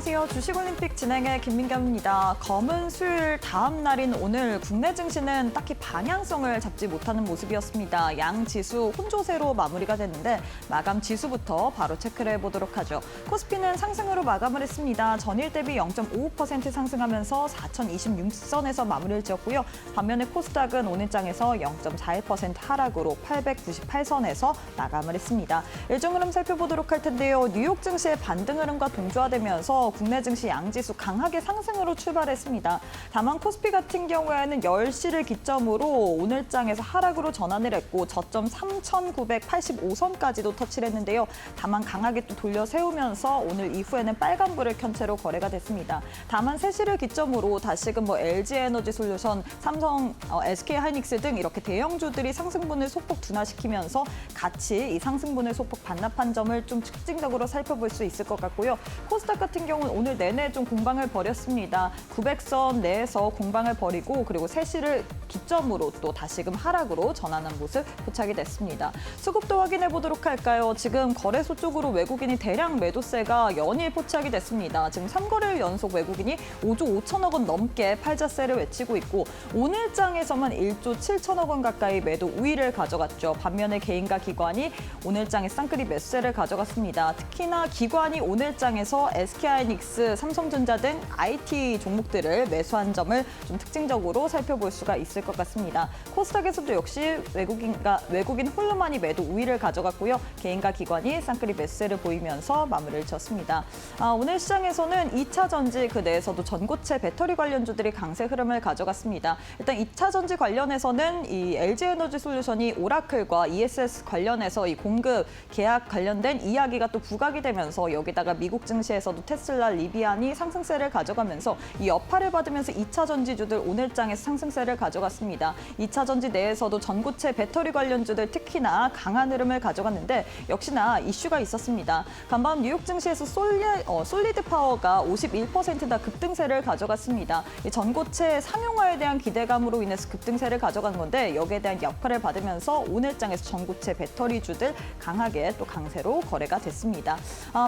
안녕하세요. 주식올림픽 진행의 김민경입니다. 검은 수요일 다음 날인 오늘 국내 증시는 딱히 방향성을 잡지 못하는 모습이었습니다. 양 지수 혼조세로 마무리가 됐는데 마감 지수부터 바로 체크를 해보도록 하죠. 코스피는 상승으로 마감을 했습니다. 전일 대비 0.55% 상승하면서 4,026선에서 마무리를 지었고요. 반면에 코스닥은 오늘장에서 0.41% 하락으로 898선에서 마감을 했습니다. 일정 흐름 살펴보도록 할 텐데요. 뉴욕 증시의 반등 흐름과 동조화되면서 국내 증시 양지수 강하게 상승으로 출발했습니다. 다만 코스피 같은 경우에는 10시를 기점으로 오늘장에서 하락으로 전환을 했고 저점 3,985선까지도 터치를 했는데요. 다만 강하게 또 돌려 세우면서 오늘 이후에는 빨간불을 켠 채로 거래가 됐습니다. 다만 3시를 기점으로 다시금 LG에너지솔루션, 삼성, SK하이닉스 등 이렇게 대형주들이 상승분을 소폭 둔화시키면서 같이 이 상승분을 소폭 반납한 점을 좀 특징적으로 살펴볼 수 있을 것 같고요. 코스닥 같은 경우는 오늘 내내 좀 공방을 벌였습니다. 900선 내에서 공방을 벌이고 그리고 3시를 기점으로 또 다시금 하락으로 전환한 모습 포착이 됐습니다. 수급도 확인해 보도록 할까요? 지금 거래소 쪽으로 외국인이 대량 매도세가 연일 포착이 됐습니다. 지금 3거래일 연속 외국인이 5조 5천억 원 넘게 팔자세를 외치고 있고 오늘장에서만 1조 7천억 원 가까이 매도 우위를 가져갔죠. 반면에 개인과 기관이 오늘장에 쌍끌이 매수세를 가져갔습니다. 특히나 기관이 오늘장에서 SK하이닉스, 삼성전자 등 IT 종목들을 매수한 점을 좀 특징적으로 살펴볼 수가 있을 것 같습니다. 코스닥에서도 역시 외국인 홀로만이 매도 우위를 가져갔고요. 개인과 기관이 쌍끌이 매수세를 보이면서 마무리를 지었습니다. 오늘 시장에서는 2차 전지 그 내에서도 전고체 배터리 관련주들이 강세 흐름을 가져갔습니다. 일단 2차 전지 관련해서는 이 LG에너지솔루션이 오라클과 ESS 관련해서 이 공급 계약 관련된 이야기가 또 부각이 되면서 여기다가 미국 증시에서도 테슬라, 리비안이 상승세를 가져가면서 이 여파를 받으면서 2차 전지주들 오늘장에서 상승세를 가져갔습니다. 2차 전지 내에서도 전고체 배터리 관련주들 특히나 강한 흐름을 가져갔는데 역시나 이슈가 있었습니다. 간밤 뉴욕 증시에서 솔리드 파워가 51%나 급등세를 가져갔습니다. 이 전고체 상용화에 대한 기대감으로 인해서 급등세를 가져간 건데 여기에 대한 여파를 받으면서 오늘장에서 전고체 배터리주들 강하게 또 강세로 거래가 됐습니다.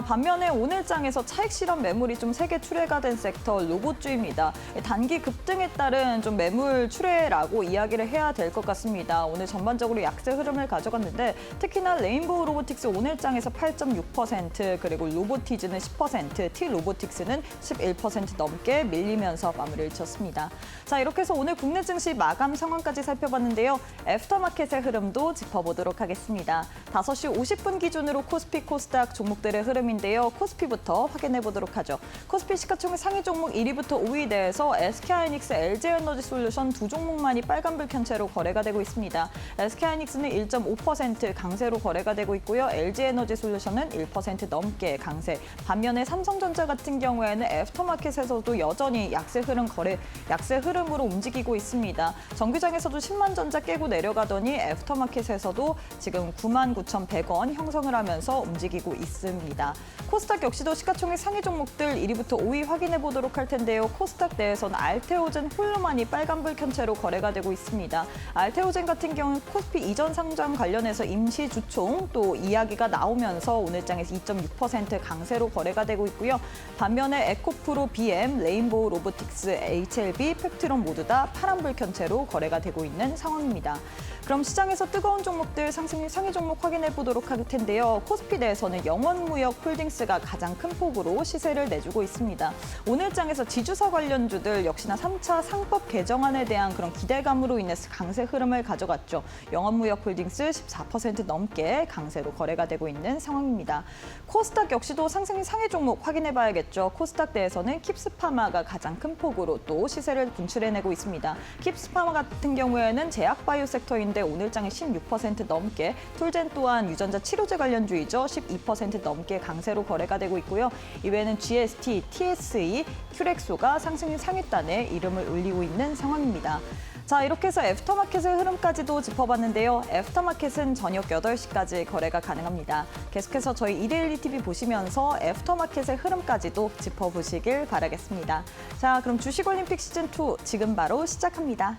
반면에 오늘장에서 차익 실현 매물이 좀 세게 출회가 된 섹터 로봇주입니다. 단기 급등에 따른 좀 매물 출회라고 이야기를 해야 될 것 같습니다. 오늘 전반적으로 약세 흐름을 가져갔는데 특히나 레인보우 로보틱스 오늘장에서 8.6% 그리고 로보티즈는 10%, T로보틱스는 11% 넘게 밀리면서 마무리를 쳤습니다. 자, 이렇게 해서 오늘 국내 증시 마감 상황까지 살펴봤는데요. 애프터마켓의 흐름도 짚어보도록 하겠습니다. 5시 50분 기준으로 코스피, 코스닥 종목들의 흐름인데요. 코스피부터 확인해 보도록 하죠. 코스피 시가총액 상위 종목 1위부터 5위 내에서 SK하이닉스, LG에너지솔루션 두 종목만이 빨간불 켠 채로 거래가 되고 있습니다. SK하이닉스는 1.5% 강세로 거래가 되고 있고요. LG에너지솔루션은 1% 넘게 강세. 반면에 삼성전자 같은 경우에는 애프터마켓에서도 여전히 약세 흐름으로 움직이고 있습니다. 정규장에서도 10만 전자 깨고 내려가더니 애프터마켓에서도 지금 99,100원 형성을 하면서 움직이고 있습니다. 코스닥 역시도 시가총액 상위 종목들 1위부터 5위 확인해 보도록 할 텐데요. 코스닥 내에서는 알테오젠 홀로만이 빨간불 켠 채로 거래가 되고 있습니다. 알테오젠 같은 경우는 코스피 이전 상장 관련해서 임시 주총 또 이야기가 나오면서 오늘장에서 2.6% 강세로 거래가 되고 있고요. 반면에 에코프로, BM, 레인보우 로보틱스, HLB, 펩트론 모두 다 파란불 켠 채로 거래가 되고 있는 상황입니다. 그럼 시장에서 뜨거운 종목들 상승 상위 종목 확인해 보도록 할 텐데요. 코스피 내에서는 영원무역홀딩스가 가장 큰 폭으로 시세를 내주고 있습니다. 오늘장에서 지주사 관련주들 역시나 3차 상법 개정안에 대한 그런 기대감으로 인해서 강세 흐름을 가져갔죠. 영원무역홀딩스 14% 넘게 강세로 거래가 되고 있는 상황입니다. 코스닥 역시도 상승 상위 종목 확인해 봐야겠죠. 코스닥 내에서는 킵스파마가 가장 큰 폭으로 또 시세를 분출해내고 있습니다. 킵스파마 같은 경우에는 제약바이오 섹터인데 오늘장에 16% 넘게, 툴젠 또한 유전자 치료제 관련주이죠. 12% 넘게 강세로 거래가 되고 있고요. 이외에는 GST, TSE, 큐렉소가 상승 상위단에 이름을 올리고 있는 상황입니다. 자, 이렇게 해서 애프터마켓의 흐름까지도 짚어봤는데요. 애프터마켓은 저녁 8시까지 거래가 가능합니다. 계속해서 저희 이데일리 TV 보시면서 애프터마켓의 흐름까지도 짚어보시길 바라겠습니다. 자, 그럼 주식올림픽 시즌2 지금 바로 시작합니다.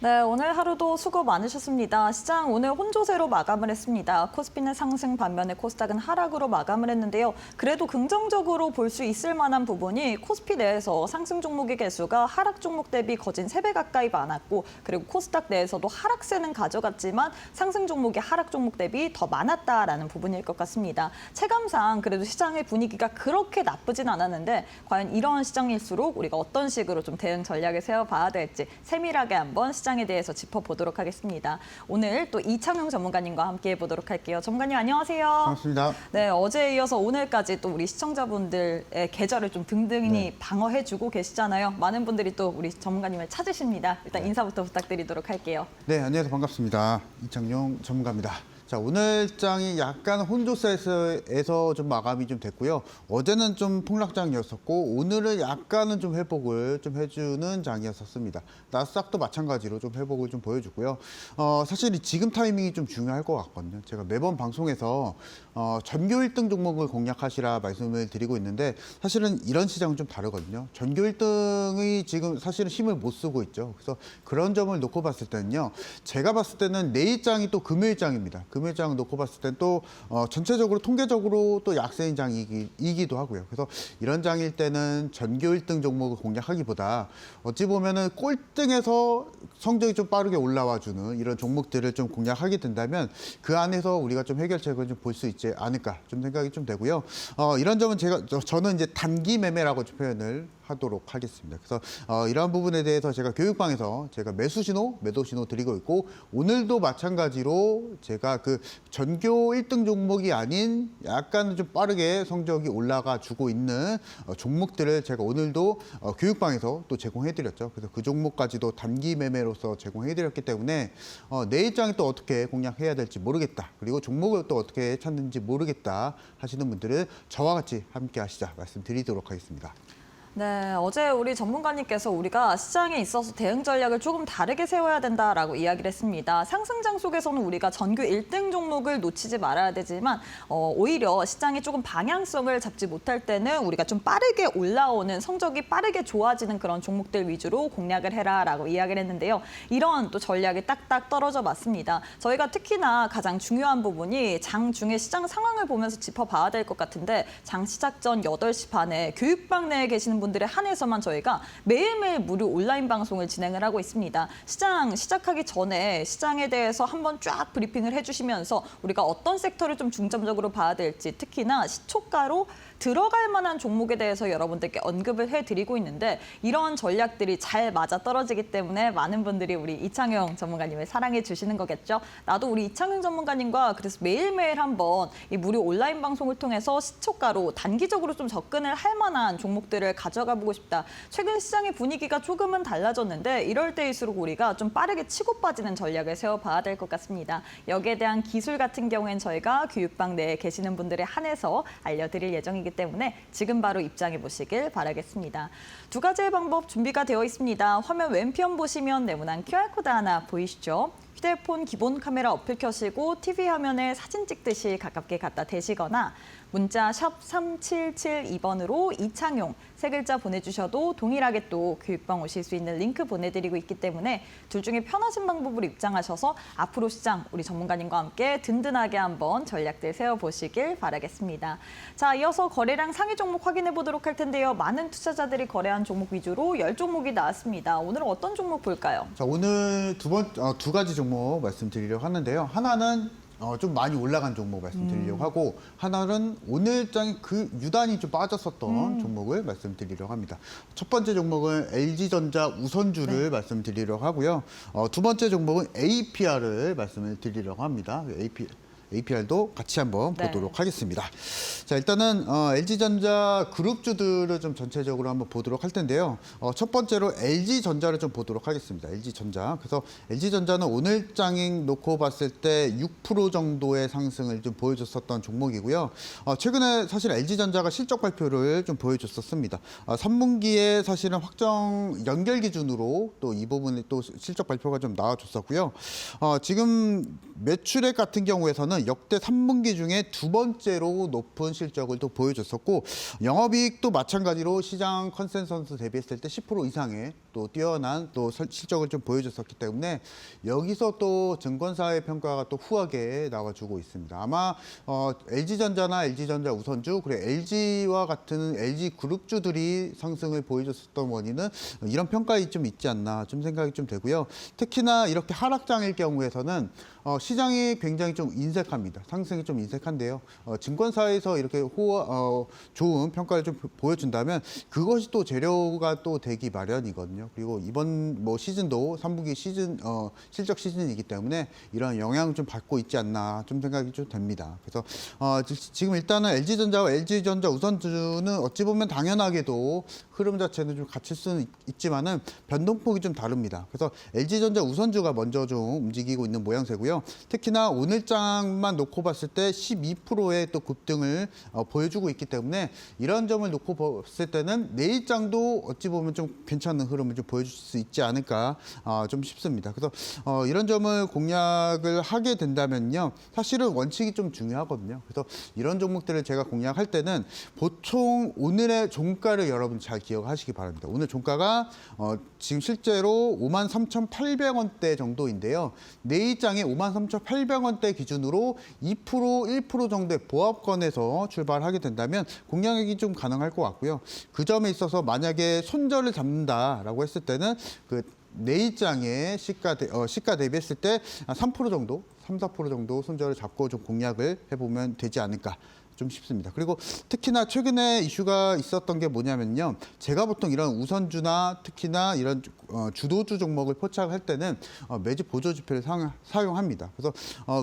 네, 오늘 하루도 수고 많으셨습니다. 시장 오늘 혼조세로 마감을 했습니다. 코스피는 상승 반면에 코스닥은 하락으로 마감을 했는데요. 그래도 긍정적으로 볼 수 있을 만한 부분이 코스피 내에서 상승 종목의 개수가 하락 종목 대비 거진 3배 가까이 많았고, 그리고 코스닥 내에서도 하락세는 가져갔지만 상승 종목이 하락 종목 대비 더 많았다라는 부분일 것 같습니다. 체감상 그래도 시장의 분위기가 그렇게 나쁘진 않았는데 과연 이런 시장일수록 우리가 어떤 식으로 좀 대응 전략을 세워봐야 될지 세밀하게 한번 시장에 대해서 짚어보도록 하겠습니다. 오늘 또 이창용 전문가님과 함께 해보도록 할게요. 전문가님 안녕하세요. 반갑습니다. 네, 어제에 이어서 오늘까지 또 우리 시청자분들의 계절을 좀 든든히 방어해주고 계시잖아요. 많은 분들이 또 우리 전문가님을 찾으십니다. 일단 인사부터 부탁드리도록 할게요. 네, 안녕하세요. 반갑습니다. 이창용 전문가입니다. 자, 오늘 장이 약간 혼조세에서 좀 마감이 좀 됐고요. 어제는 좀 폭락장이었었고 오늘은 약간은 좀 회복을 좀 해주는 장이었었습니다. 나스닥도 마찬가지로 좀 회복을 좀 보여주고요. 사실 지금 타이밍이 좀 중요할 것 같거든요. 제가 매번 방송에서 전교 1등 종목을 공략하시라 말씀을 드리고 있는데 사실은 이런 시장은 좀 다르거든요. 전교 1등이 지금 사실은 힘을 못 쓰고 있죠. 그래서 그런 점을 놓고 봤을 때는요. 제가 봤을 때는 내일장이 또 금요일장입니다. 금요일장 놓고 봤을 땐 또 전체적으로 통계적으로 또 약세인 장이기도 하고요. 그래서 이런 장일 때는 전교 1등 종목을 공략하기보다 어찌 보면은 꼴등에서 성적이 좀 빠르게 올라와주는 이런 종목들을 좀 공략하게 된다면 그 안에서 우리가 좀 해결책을 좀 볼 수 있지 않을까 좀 생각이 좀 되고요. 이런 점은 저는 이제 단기 매매라고 좀 표현을 하도록 하겠습니다. 그래서 이러한 부분에 대해서 제가 교육방에서 제가 매수 신호, 매도 신호 드리고 있고 오늘도 마찬가지로 제가 그 전교 1등 종목이 아닌 약간 좀 빠르게 성적이 올라가 주고 있는 종목들을 제가 오늘도 교육방에서 또 제공해드렸죠. 그래서 그 종목까지도 단기 매매로서 제공해드렸기 때문에 내일장이 또 어떻게 공략해야 될지 모르겠다. 그리고 종목을 또 어떻게 찾는지 모르겠다 하시는 분들은 저와 같이 함께 하시자 말씀드리도록 하겠습니다. 네, 어제 우리 전문가님께서 우리가 시장에 있어서 대응 전략을 조금 다르게 세워야 된다라고 이야기를 했습니다. 상승장 속에서는 우리가 전교 1등 종목을 놓치지 말아야 되지만 오히려 시장이 조금 방향성을 잡지 못할 때는 우리가 좀 빠르게 올라오는 성적이 빠르게 좋아지는 그런 종목들 위주로 공략을 해라라고 이야기를 했는데요. 이런 또 전략이 딱딱 떨어져 맞습니다. 저희가 특히나 가장 중요한 부분이 장 중에 시장 상황을 보면서 짚어봐야 될 것 같은데 장 시작 전 8시 반에 교육방 내에 계시는 분들에 한해서만 저희가 매일매일 무료 온라인 방송을 진행을 하고 있습니다. 시장 시작하기 전에 시장에 대해서 한번 쫙 브리핑을 해주시면서 우리가 어떤 섹터를 좀 중점적으로 봐야 될지 특히나 시초가로 들어갈 만한 종목에 대해서 여러분들께 언급을 해드리고 있는데 이런 전략들이 잘 맞아떨어지기 때문에 많은 분들이 우리 이창용 전문가님을 사랑해 주시는 거겠죠. 나도 우리 이창용 전문가님과 그래서 매일매일 한번 이 무료 온라인 방송을 통해서 시초가로 단기적으로 좀 접근을 할 만한 종목들을 가져가 보고 싶다. 최근 시장의 분위기가 조금은 달라졌는데 이럴 때일수록 우리가 좀 빠르게 치고 빠지는 전략을 세워봐야 될 것 같습니다. 여기에 대한 기술 같은 경우엔 저희가 교육방 내에 계시는 분들에 한해서 알려드릴 예정이기 때문에 지금 바로 입장해 보시길 바라겠습니다. 두 가지의 방법 준비가 되어 있습니다. 화면 왼편 보시면 네모난 QR코드 하나 보이시죠? 휴대폰 기본 카메라 어플 켜시고 TV 화면에 사진 찍듯이 가깝게 갖다 대시거나 문자 샵 3772번으로 이창용 세 글자 보내주셔도 동일하게 또 교육방 오실 수 있는 링크 보내드리고 있기 때문에 둘 중에 편하신 방법으로 입장하셔서 앞으로 시장 우리 전문가님과 함께 든든하게 한번 전략들 세워보시길 바라겠습니다. 자, 이어서 거래량 상위 종목 확인해 보도록 할 텐데요. 많은 투자자들이 거래한 종목 위주로 10종목이 나왔습니다. 오늘은 어떤 종목 볼까요? 자, 오늘 두 가지 종목 말씀드리려고 하는데요. 하나는 좀 많이 올라간 종목 말씀드리려고 하고 하나는 오늘 장이 유단히 좀 빠졌었던 종목을 말씀드리려고 합니다. 첫 번째 종목은 LG전자 우선주를 말씀드리려고 하고요. 두 번째 종목은 APR을 말씀을 드리려고 합니다. APR도 같이 한번 보도록 하겠습니다. 자, 일단은 LG전자 그룹주들을 좀 전체적으로 한번 보도록 할 텐데요. 첫 번째로 LG전자를 좀 보도록 하겠습니다. LG전자. 그래서 LG전자는 오늘 장ing 놓고 봤을 때 6% 정도의 상승을 좀 보여줬었던 종목이고요. 최근에 사실 LG전자가 실적 발표를 좀 보여줬었습니다. 3분기에 사실은 확정 연결 기준으로 또 이 부분에 또 실적 발표가 좀 나와줬었고요. 지금 매출액 같은 경우에서는 엔지전자는 역대 3분기 중에 두 번째로 높은 실적을 또 보여줬었고 영업이익도 마찬가지로 시장 컨센서스 대비했을 때 10% 이상의 또 뛰어난 또 실적을 좀 보여줬었기 때문에 여기서 또 증권사의 평가가 또 후하게 나와주고 있습니다. 아마 LG전자나 LG전자 우선주 그리고 LG와 같은 LG 그룹주들이 상승을 보여줬었던 원인은 이런 평가이 좀 있지 않나 좀 생각이 좀 되고요. 특히나 이렇게 하락장일 경우에서는 시장이 굉장히 좀 인색합니다. 상승이 좀 인색한데요. 증권사에서 이렇게 좋은 평가를 좀 보여준다면 그것이 또 재료가 또 되기 마련이거든요. 그리고 이번 뭐 시즌도 3분기 시즌 실적 시즌이기 때문에 이런 영향을 좀 받고 있지 않나 좀 생각이 좀 됩니다. 그래서 지금 일단은 LG전자와 LG전자 우선주는 어찌 보면 당연하게도 흐름 자체는 좀 같을 수는 있지만은 변동폭이 좀 다릅니다. 그래서 LG전자 우선주가 먼저 좀 움직이고 있는 모양새고요. 특히나 오늘장만 놓고 봤을 때 12%의 또 급등을 보여주고 있기 때문에 이런 점을 놓고 봤을 때는 내일장도 어찌 보면 좀 괜찮은 흐름을 좀 보여줄 수 있지 않을까 좀 싶습니다. 그래서 이런 점을 공략을 하게 된다면요. 사실은 원칙이 좀 중요하거든요. 그래서 이런 종목들을 제가 공략할 때는 보통 오늘의 종가를 여러분 잘 기억하시기 바랍니다. 오늘 종가가 지금 실제로 53,800원대 정도인데요. 내일장에 53,800원대 기준으로 2%, 1% 정도의 보합권에서 출발하게 된다면 공략이 좀 가능할 것 같고요. 그 점에 있어서 만약에 손절을 잡는다라고 했을 때는 그 내일장의 시가 대비했을 때 3% 정도, 3, 4% 정도 손절을 잡고 좀 공략을 해보면 되지 않을까. 좀 싶습니다. 그리고 특히나 최근에 이슈가 있었던 게 뭐냐면요. 제가 보통 이런 우선주나 특히나 이런 주도주 종목을 포착할 때는 매집 보조지표를 사용합니다. 그래서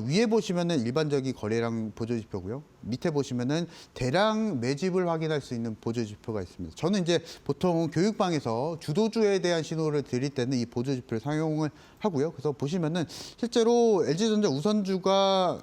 위에 보시면은 일반적인 거래량 보조지표고요. 밑에 보시면은 대량 매집을 확인할 수 있는 보조지표가 있습니다. 저는 이제 보통 교육방에서 주도주에 대한 신호를 드릴 때는 이 보조지표를 사용을 하고요. 그래서 보시면은 실제로 LG전자가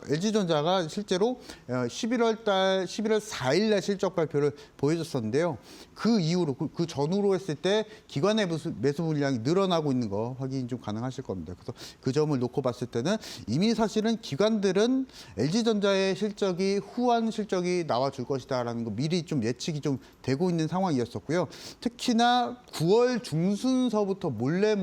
실제로 11월 4일 날 실적 발표를 보여줬었는데요. 그 이후로 그 전후로 했을 때 기관의 매수 물량이 늘어나고 있는 거 확인이 좀 가능하실 겁니다. 그래서 그 점을 놓고 봤을 때는 이미 사실은 기관들은 LG전자의 실적이 후한 실적이 나와줄 것이다라는 거 미리 좀 예측이 좀 되고 있는 상황이었었고요. 특히나 9월 중순서부터 몰래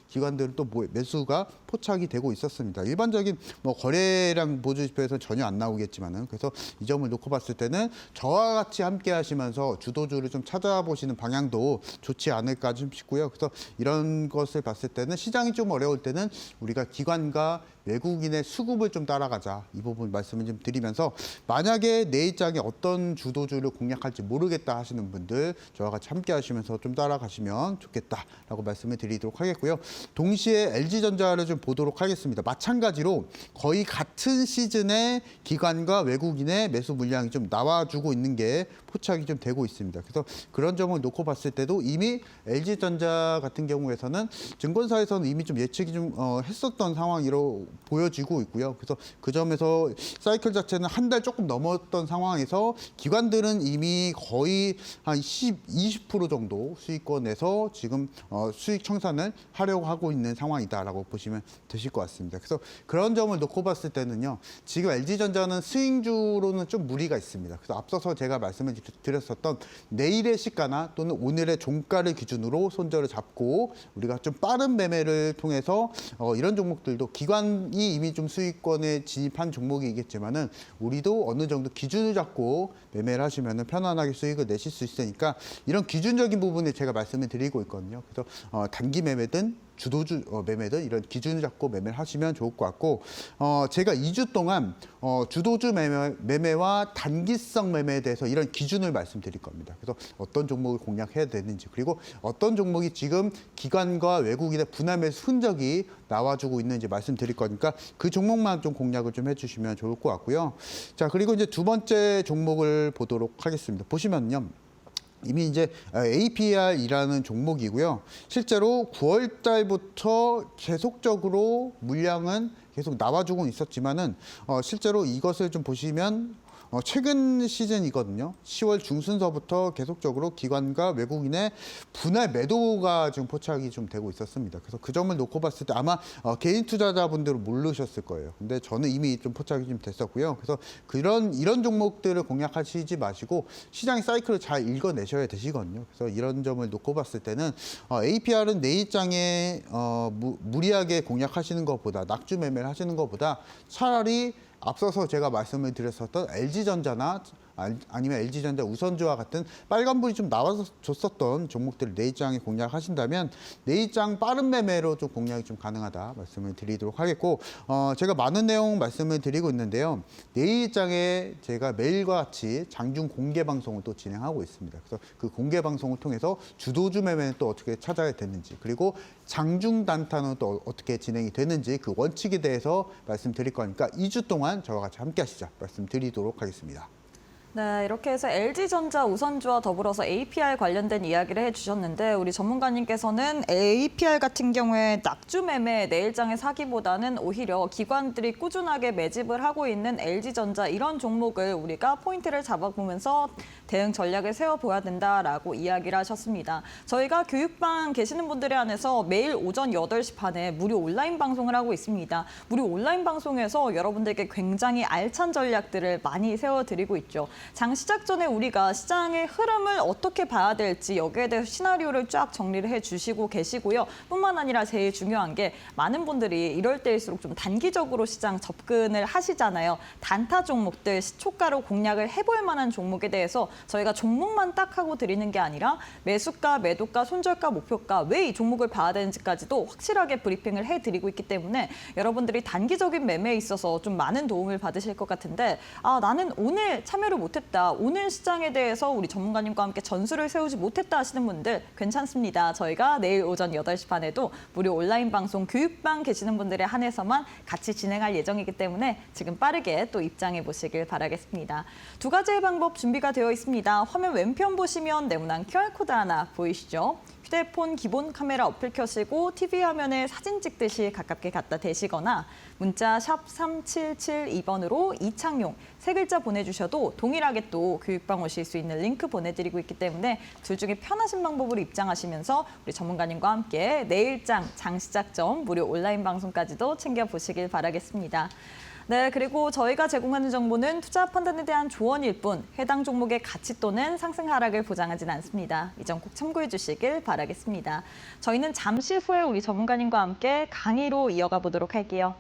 기관들은 또 매수가 포착이 되고 있었습니다. 일반적인 뭐 거래량 보조지표에서 전혀 안 나오겠지만은 그래서 이 점을 놓고 봤을 때는 저와 같이 함께 하시면서 주도주를 좀 찾아보시는 방향도 좋지 않을까 좀 싶고요. 그래서 이런 것을 봤을 때는 시장이 좀 어려울 때는 우리가 기관과 외국인의 수급을 좀 따라가자 이 부분 말씀을 좀 드리면서 만약에 내일장에 어떤 주도주를 공략할지 모르겠다 하시는 분들 저와 같이 함께 하시면서 좀 따라가시면 좋겠다라고 말씀을 드리도록 하겠고요. 동시에 LG전자를 좀 보도록 하겠습니다. 마찬가지로 거의 같은 시즌에 기관과 외국인의 매수 물량이 좀 나와주고 있는 게 포착이 좀 되고 있습니다. 그래서 그런 점을 놓고 봤을 때도 이미 LG전자 같은 경우에서는 증권사에서는 이미 좀 예측이 좀 했었던 상황으로 보여지고 있고요. 그래서 그 점에서 사이클 자체는 한 달 조금 넘었던 상황에서 기관들은 이미 거의 한 20% 정도 수익권에서 지금 수익 청산을 하려고 하고 있는 상황이다라고 보시면 되실 것 같습니다. 그래서 그런 점을 놓고 봤을 때는요. 지금 LG전자는 스윙주로는 좀 무리가 있습니다. 그래서 앞서서 제가 말씀을 드렸었던 내일의 시가나 또는 오늘의 종가를 기준으로 손절을 잡고 우리가 좀 빠른 매매를 통해서 이런 종목들도 기관이 이미 좀 수익권에 진입한 종목이겠지만은 우리도 어느 정도 기준을 잡고 매매를 하시면은 편안하게 수익을 내실 수 있으니까 이런 기준적인 부분에 제가 말씀을 드리고 있거든요. 그래서 단기 매매든 주도주 매매든 이런 기준을 잡고 매매를 하시면 좋을 것 같고 제가 2주 동안 주도주 매매와 단기성 매매에 대해서 이런 기준을 말씀드릴 겁니다. 그래서 어떤 종목을 공략해야 되는지 그리고 어떤 종목이 지금 기관과 외국인의 분할 매수 흔적이 나와주고 있는지 말씀드릴 거니까 그 종목만 좀 공략을 좀 해주시면 좋을 것 같고요. 자 그리고 이제 두 번째 종목을 보도록 하겠습니다. 보시면요. 이미 이제 APR이라는 종목이고요. 실제로 9월 달부터 계속적으로 물량은 계속 나와주고 있었지만은 실제로 이것을 좀 보시면 최근 시즌이거든요. 10월 중순서부터 계속적으로 기관과 외국인의 분할 매도가 지금 포착이 좀 되고 있었습니다. 그래서 그 점을 놓고 봤을 때 아마 개인 투자자분들은 모르셨을 거예요. 근데 저는 이미 좀 포착이 좀 됐었고요. 그래서 이런 종목들을 공략하시지 마시고 시장의 사이클을 잘 읽어내셔야 되시거든요. 그래서 이런 점을 놓고 봤을 때는 APR은 내일장에 무리하게 공략하시는 것보다 낙주 매매를 하시는 것보다 차라리 앞서서 제가 말씀을 드렸었던 LG전자나 아니면 LG전자 우선주와 같은 빨간불이 좀 나와줬었던 종목들을 내일장에 공략하신다면 내일장 빠른 매매로 좀 공략이 좀 가능하다 말씀을 드리도록 하겠고 제가 많은 내용 말씀을 드리고 있는데요. 내일장에 제가 매일과 같이 장중 공개 방송을 또 진행하고 있습니다. 그래서 그 공개 방송을 통해서 주도주 매매는 또 어떻게 찾아야 되는지 그리고 장중 단타는 또 어떻게 진행이 되는지 그 원칙에 대해서 말씀드릴 거니까 2주 동안 저와 같이 함께 하시자 말씀드리도록 하겠습니다. 네, 이렇게 해서 LG전자 우선주와 더불어서 APR 관련된 이야기를 해주셨는데 우리 전문가님께서는 APR 같은 경우에 낙주 매매 내일장에 사기보다는 오히려 기관들이 꾸준하게 매집을 하고 있는 LG전자 이런 종목을 우리가 포인트를 잡아보면서 대응 전략을 세워보아야 된다라고 이야기를 하셨습니다. 저희가 교육방 계시는 분들에 한해서 매일 오전 8시 반에 무료 온라인 방송을 하고 있습니다. 무료 온라인 방송에서 여러분들께 굉장히 알찬 전략들을 많이 세워드리고 있죠. 장 시작 전에 우리가 시장의 흐름을 어떻게 봐야 될지 여기에 대해서 시나리오를 쫙 정리를 해주시고 계시고요. 뿐만 아니라 제일 중요한 게 많은 분들이 이럴 때일수록 좀 단기적으로 시장 접근을 하시잖아요. 단타 종목들, 시초가로 공략을 해볼 만한 종목에 대해서 저희가 종목만 딱 하고 드리는 게 아니라 매수가, 매도가, 손절가, 목표가 왜 이 종목을 봐야 되는지까지도 확실하게 브리핑을 해드리고 있기 때문에 여러분들이 단기적인 매매에 있어서 좀 많은 도움을 받으실 것 같은데 나는 오늘 참여를 못했다. 오늘 시장에 대해서 우리 전문가님과 함께 전술을 세우지 못했다 하시는 분들 괜찮습니다. 저희가 내일 오전 8시 반에도 무료 온라인 방송 교육방 계시는 분들에 한해서만 같이 진행할 예정이기 때문에 지금 빠르게 또 입장해 보시길 바라겠습니다. 두 가지의 방법 준비가 되어 있습니다. 화면 왼편 보시면 네모난 QR코드 하나 보이시죠? 휴대폰 기본 카메라 어플 켜시고 TV 화면에 사진 찍듯이 가깝게 갖다 대시거나 문자 샵 3772번으로 이창용 세 글자 보내주셔도 동일하게 또 교육방 오실 수 있는 링크 보내드리고 있기 때문에 둘 중에 편하신 방법으로 입장하시면서 우리 전문가님과 함께 내일장 장시작점 무료 온라인 방송까지도 챙겨보시길 바라겠습니다. 네, 그리고 저희가 제공하는 정보는 투자 판단에 대한 조언일 뿐 해당 종목의 가치 또는 상승 하락을 보장하진 않습니다. 이 점 꼭 참고해 주시길 바라겠습니다. 저희는 잠시 후에 우리 전문가님과 함께 강의로 이어가 보도록 할게요.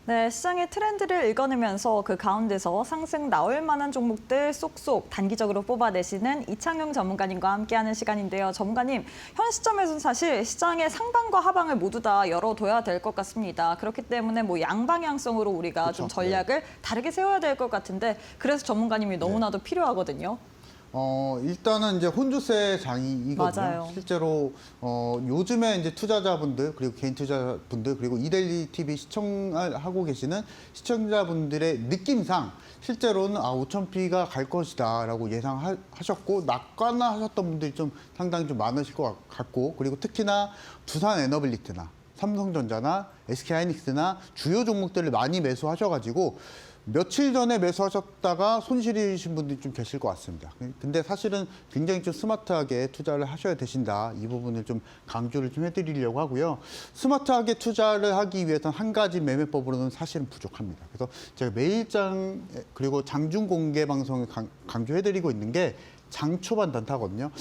네, 시장의 트렌드를 읽어내면서 그 가운데서 상승 나올 만한 종목들 쏙쏙 단기적으로 뽑아내시는 이창용 전문가님과 함께하는 시간인데요. 전문가님, 현 시점에서는 사실 시장의 상방과 하방을 모두 다 열어둬야 될 것 같습니다. 그렇기 때문에 뭐 양방향성으로 우리가 좀 전략을 다르게 세워야 될 것 같은데 그래서 전문가님이 너무나도 필요하거든요. 일단은 이제 혼조세 장이거든요. 맞아요. 실제로 요즘에 이제 투자자분들 그리고 개인 투자분들 그리고 이데일리 TV 시청을 하고 계시는 시청자분들의 느낌상 실제로는 5,000P가 갈 것이다라고 예상하셨고 낙관하셨던 분들이 좀 상당히 좀 많으실 것 같고 그리고 특히나 두산 에너빌리티나 삼성전자나 SK하이닉스나 주요 종목들을 많이 매수하셔가지고 며칠 전에 매수하셨다가 손실이신 분들이 좀 계실 것 같습니다. 근데 사실은 굉장히 좀 스마트하게 투자를 하셔야 되신다. 이 부분을 좀 강조를 좀 해드리려고 하고요. 스마트하게 투자를 하기 위해서는 한 가지 매매법으로는 사실은 부족합니다. 그래서 제가 매일장 그리고 장중 공개 방송을 강조해드리고 있는 게 장 초반 단타거든요.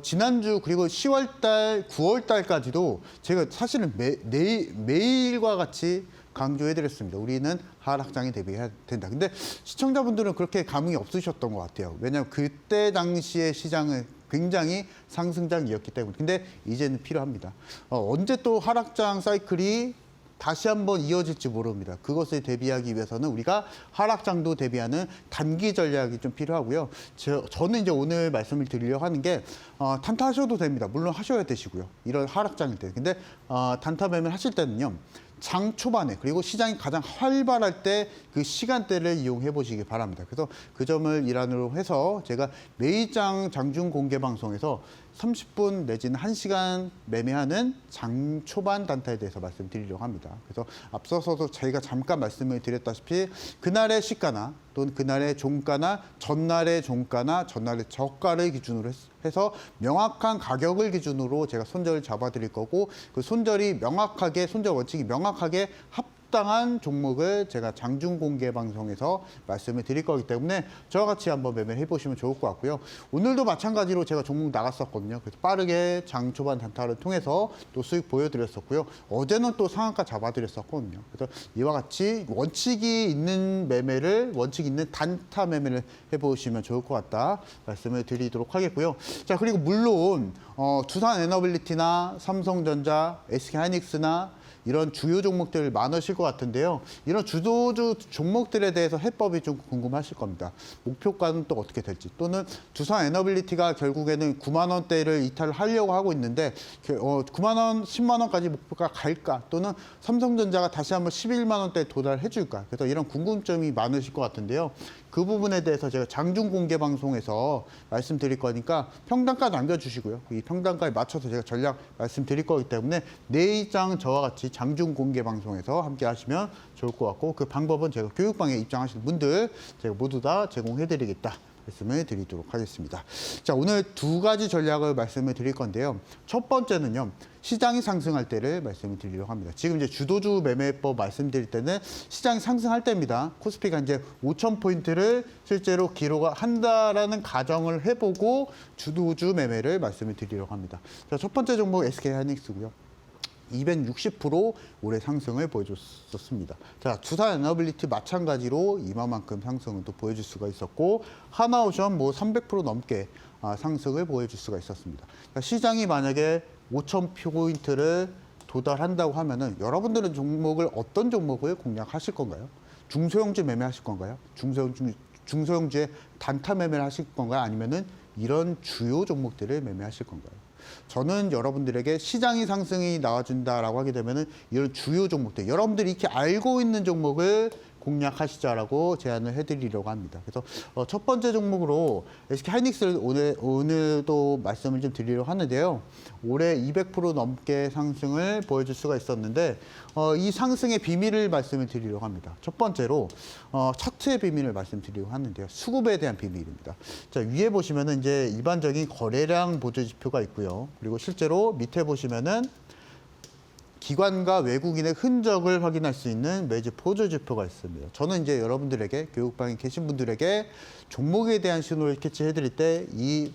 지난주 그리고 10월달, 9월달까지도 제가 사실은 매일과 같이 강조해드렸습니다. 우리는 하락장에 대비해야 된다. 근데 시청자분들은 그렇게 감흥이 없으셨던 것 같아요. 왜냐하면 그때 당시에 시장은 굉장히 상승장이었기 때문에. 근데 이제는 필요합니다. 언제 또 하락장 사이클이 다시 한번 이어질지 모릅니다. 그것을 대비하기 위해서는 우리가 하락장도 대비하는 단기 전략이 좀 필요하고요. 저는 이제 오늘 말씀을 드리려고 하는 게 단타하셔도 됩니다. 물론 하셔야 되시고요. 이런 하락장일 때. 근데 단타 매매를 하실 때는요. 장 초반에 그리고 시장이 가장 활발할 때 그 시간대를 이용해 보시기 바랍니다. 그래서 그 점을 일환으로 해서 제가 매일장 장중 공개 방송에서 30분 내지는 1시간 매매하는 장 초반 단타에 대해서 말씀드리려고 합니다. 그래서 앞서서도 저희가 잠깐 말씀을 드렸다시피 그날의 시가나 또는 그날의 종가나 전날의 종가나 전날의 저가를 기준으로 해서 명확한 가격을 기준으로 제가 손절을 잡아드릴 거고 그 손절 원칙이 명확하게 합당한 종목을 제가 장중 공개 방송에서 말씀을 드릴 거기 때문에 저와 같이 한번 매매를 해보시면 좋을 것 같고요. 오늘도 마찬가지로 제가 종목 나갔었거든요. 그래서 빠르게 장 초반 단타를 통해서 또 수익 보여드렸었고요. 어제는 또 상한가 잡아드렸었거든요. 그래서 이와 같이 원칙이 있는 단타 매매를 해보시면 좋을 것 같다 말씀을 드리도록 하겠고요. 자, 그리고 물론 두산 에너빌리티나 삼성전자, SK하이닉스나 이런 주요 종목들 많으실 것 같은데요. 이런 주도주 종목들에 대해서 해법이 좀 궁금하실 겁니다. 목표가는 또 어떻게 될지 또는 두산 에너빌리티가 결국에는 9만 원대를 이탈하려고 하고 있는데 9만 원, 10만 원까지 목표가 갈까 또는 삼성전자가 다시 한번 11만 원대에 도달해 줄까. 그래서 이런 궁금점이 많으실 것 같은데요. 그 부분에 대해서 제가 장중 공개 방송에서 말씀드릴 거니까 평단가 남겨주시고요. 이 평단가에 맞춰서 제가 전략 말씀드릴 거기 때문에 내일장 저와 같이 장중 공개 방송에서 함께 하시면 좋을 것 같고 그 방법은 제가 교육방에 입장하시는 분들 제가 모두 다 제공해드리겠다. 말씀을 드리도록 하겠습니다. 자, 오늘 두 가지 전략을 말씀을 드릴 건데요. 첫 번째는요. 시장이 상승할 때를 말씀을 드리려고 합니다. 지금 이제 주도주 매매법 말씀드릴 때는 시장이 상승할 때입니다. 코스피가 이제 5,000포인트를 실제로 기록한다라는 가정을 해보고 주도주 매매를 말씀을 드리려고 합니다. 자, 첫 번째 종목 SK하이닉스고요. 260% 올해 상승을 보여줬었습니다. 자, 두산 에너빌리티 마찬가지로 이만큼 상승을 또 보여줄 수가 있었고 하나오션 300% 넘게 상승을 보여줄 수가 있었습니다. 그러니까 시장이 만약에 5,000포인트를 도달한다고 하면은 여러분들은 어떤 종목을 공략하실 건가요? 중소형주 매매하실 건가요? 중소형주의 단타 매매를 하실 건가요? 아니면은 이런 주요 종목들을 매매하실 건가요? 저는 여러분들에게 시장이 상승이 나와준다라고 하게 되면은 이런 주요 종목들, 여러분들이 이렇게 알고 있는 종목을 공략하시자라고 제안을 해드리려고 합니다. 그래서 첫 번째 종목으로 SK하이닉스를 오늘도 말씀을 좀 드리려고 하는데요. 올해 200% 넘게 상승을 보여줄 수가 있었는데 이 상승의 비밀을 말씀을 드리려고 합니다. 첫 번째로 차트의 비밀을 말씀드리려고 하는데요. 수급에 대한 비밀입니다. 자, 위에 보시면은 이제 일반적인 거래량 보조 지표가 있고요. 그리고 실제로 밑에 보시면은 기관과 외국인의 흔적을 확인할 수 있는 매집 보조 지표가 있습니다. 저는 이제 여러분들에게 교육방에 계신 분들에게 종목에 대한 신호를 캐치해드릴 때 이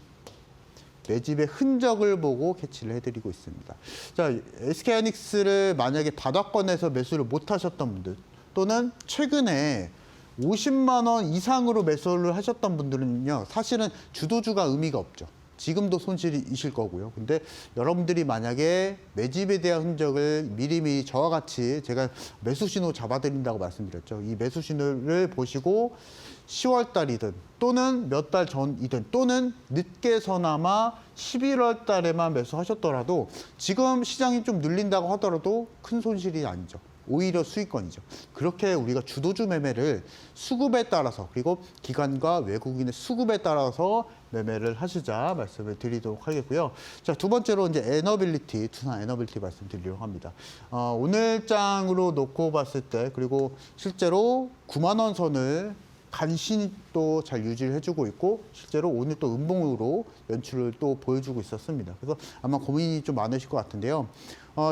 매집의 흔적을 보고 캐치를 해드리고 있습니다. 자, SK하이닉스를 만약에 바닥권에서 매수를 못 하셨던 분들 또는 최근에 50만 원 이상으로 매수를 하셨던 분들은요, 사실은 주도주가 의미가 없죠. 지금도 손실이실 거고요. 근데 여러분들이 만약에 매집에 대한 흔적을 미리미리 저와 같이 제가 매수 신호 잡아드린다고 말씀드렸죠. 이 매수 신호를 보시고 10월 달이든 또는 몇 달 전이든 또는 늦게서나마 11월 달에만 매수하셨더라도 지금 시장이 좀 눌린다고 하더라도 큰 손실이 아니죠. 오히려 수익권이죠. 그렇게 우리가 주도주 매매를 수급에 따라서 그리고 기관과 외국인의 수급에 따라서 매매를 하시자 말씀을 드리도록 하겠고요. 자, 두 번째로 이제 에너빌리티, 투산 에너빌리티 말씀드리려고 합니다. 오늘 장으로 놓고 봤을 때 그리고 실제로 9만 원 선을 간신히 또 잘 유지를 해주고 있고 실제로 오늘 또 음봉으로 연출을 또 보여주고 있었습니다. 그래서 아마 고민이 좀 많으실 것 같은데요.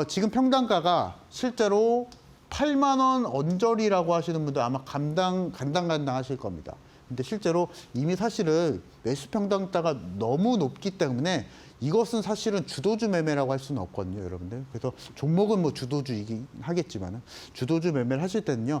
지금 평단가가 실제로 8만 원 언저리라고 하시는 분들 아마 간당간당하실 겁니다. 근데 실제로 이미 사실은 매수 평단가가 너무 높기 때문에 이것은 사실은 주도주 매매라고 할 수는 없거든요, 여러분들. 그래서 종목은 뭐 주도주이긴 하겠지만 주도주 매매를 하실 때는요.